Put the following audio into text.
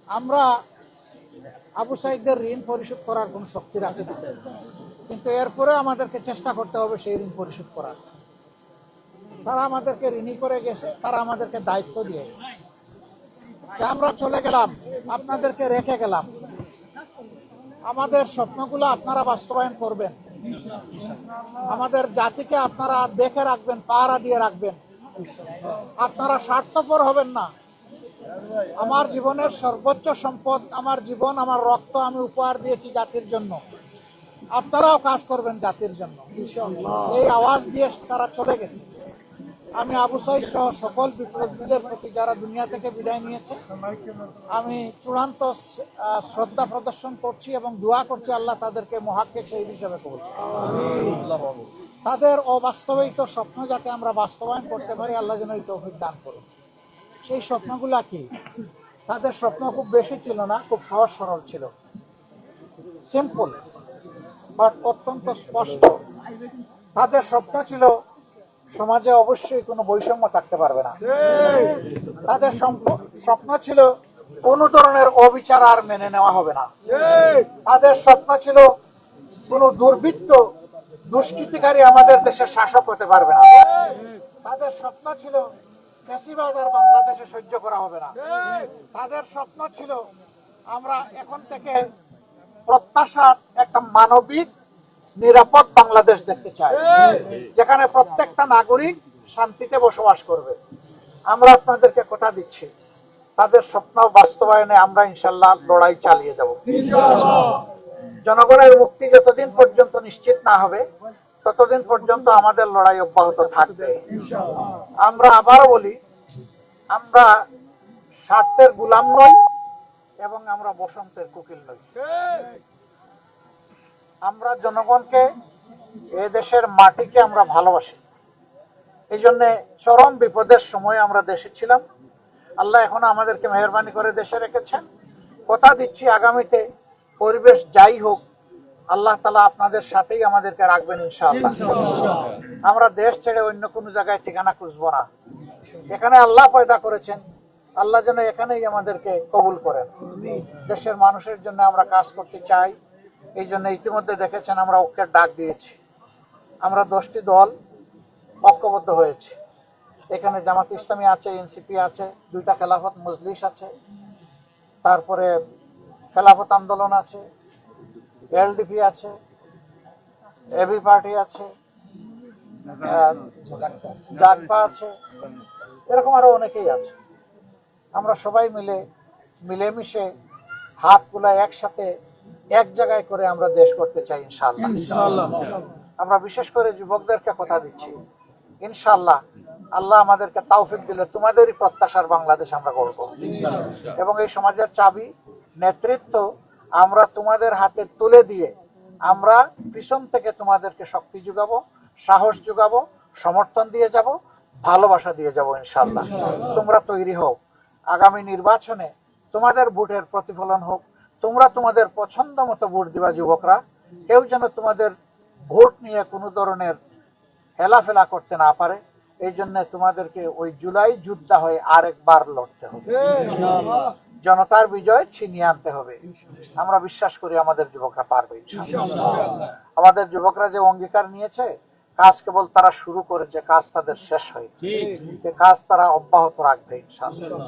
আমরা আবু সাইদের ঋণ পরিশোধ করার কোনো শক্তি রাখি না, কিন্তু এরপরে আমাদেরকে চেষ্টা করতে হবে সেই ঋণ পরিশোধ করার। তারা আমাদেরকে ঋণী করে গেছে, তারা আমাদেরকে দায়িত্ব দিয়ে গেছে যে আমরা চলে গেলাম, আপনাদেরকে রেখে গেলাম, আমাদের স্বপ্নগুলো আপনারা বাস্তবায়ন করবেন, আমাদের জাতিকে আপনারা দেখে রাখবেন, পাহারা দিয়ে রাখবেন, আপনারা স্বার্থপর হবেন না। আমার জীবনের সর্বোচ্চ সম্পদ, আমার জীবন, আমার রক্ত আমি উপহার দিয়েছি জাতির জন্য, আপনারাও কাজ করবেন জাতির জন্য। এই আওয়াজ দিয়ে তারা চলে গেছে। আমি আবু সাইদ সহ সকল বিপ্লবীদের প্রতি যারা দুনিয়া থেকে বিদায় নিয়েছে, আমি চূড়ান্ত শ্রদ্ধা প্রদর্শন করছি এবং দোয়া করছি আল্লাহ তাদেরকে মুহাক্কিক শহীদ হিসেবে কবুল করুন। তাদের অবাস্তবায়িত স্বপ্ন যাতে আমরা বাস্তবায়ন করতে পারি, আল্লাহ যেন এই তৌফিক দান করুন। সেই স্বপ্নগুলা কি? তাদের স্বপ্ন খুব বেশি ছিল না, খুব সহজ সরল ছিল, সিম্পল বাট অত্যন্ত স্পষ্ট। তাদের স্বপ্ন ছিল সমাজে অবশ্যই কোনো বৈষম্য থাকতে পারবে না। তাদের স্বপ্ন ছিল কোন ধরনের অবিচার আর মেনে নেওয়া হবে না। তাদের স্বপ্ন ছিল কোন দুর্বৃত্ত দুষ্কৃতিকারী আমাদের দেশের শাসক হতে পারবে না। তাদের স্বপ্ন ছিল ফ্যাসিবাদ আর বাংলাদেশে সহ্য করা হবে না। তাদের স্বপ্ন ছিল আমরা এখন থেকে প্রত্যাশা একটা মানবিক নিরাপদ বাংলাদেশ দেখতে চাই, যেখানে প্রত্যেকটা নাগরিক শান্তিতে বসবাস করবে। আমরা আপনাদেরকে কথা দিচ্ছি, তাদের স্বপ্ন বাস্তবায়নে আমরা ইনশাল্লাহ লড়াই চালিয়ে যাব। জনগণের মুক্তি যতদিন পর্যন্ত নিশ্চিত না হবে, ততদিন পর্যন্ত আমাদের লড়াই অব্যাহত থাকবে। আমরা আবারও বলি, আমরা স্বার্থের গোলাম নই এবং আমরা বসন্তের কোকিল নই। আমরা জনগণকে, এ দেশের মাটিকে আমরা ভালোবাসি। এই জন্য চরম বিপদের সময় আমরা দেশে ছিলাম। আল্লাহ এখনো আমাদেরকে মেহরবানি করে দেশে রেখেছেন। কথা দিচ্ছি, আগামীতে পরিবেশ যাই হোক, আল্লাহ তাআলা আপনাদের সাথেই আমাদেরকে রাখবেন ইনশাআল্লাহ। আমরা দেশ ছেড়ে অন্য কোনো জায়গায় ঠিকানা খুঁজবো না। এখানে আল্লাহ পয়দা করেছেন, আল্লাহ যেন এখানেই আমাদেরকে কবুল করেন। দেশের মানুষের জন্য আমরা কাজ করতে চাই। এই জন্য ইতিমধ্যে দেখেছেন আমরা ঐক্যের ডাক দিয়েছি। আমরা 10টি দল ঐক্যবদ্ধ হয়েছি। এখানে জামাত ইসলামী আছে, এনসিপি আছে, 2টা খেলাফত মজলিস আছে, তারপরে খেলাফত আন্দোলন আছে, এলডিপি আছে, এবি পার্টি আছে, জাগপা আছে, এরকম আরো অনেকেই আছে। আমরা সবাই মিলেমিশে হাত কুলায় একসাথে এক জায়গায় করে আমরা দেশ করতে চাই ইনশাআল্লাহ। আমরা বিশেষ করে যুবকদেরকে কথা দিচ্ছি, ইনশাআল্লাহ আল্লাহ আমাদেরকে তৌফিক দিলে তোমাদেরই প্রত্যাশার বাংলাদেশ আমরা গড়ব এবং এই সমাজের চাবি নেতৃত্ব আমরা তোমাদের হাতে তুলে দিয়ে আমরা পিছন থেকে তোমাদেরকে শক্তি যোগাবো, সাহস যোগাবো, সমর্থন দিয়ে যাব, ভালোবাসা দিয়ে যাব ইনশাআল্লাহ। তোমরা তৈরি হও, আগামী নির্বাচনে তোমাদের ভোটের প্রতিফলন হোক। তোমরা তোমাদের পছন্দ মতো ভোট দিবা যুবকরা। কেউ যেন তোমাদের ভোট নিয়ে কোনো ধরনের হেলাফেলা করতে না পারে। এই জন্য তোমাদেরকে ওই জুলাই যোদ্ধা হয়ে আরেকবার লড়তে হবে, জনতার বিজয় ছিনিয়ে আনতে হবে। আমরা বিশ্বাস করি আমাদের যুবকরা পারবে ইনশাআল্লাহ। আমাদের যুবকরা যে অঙ্গীকার নিয়েছে, কাজ কেবল তারা শুরু করেছে, কাজ তাদের শেষ হয়নি। কাজ তারা অব্যাহত রাখবে ইনশাআল্লাহ।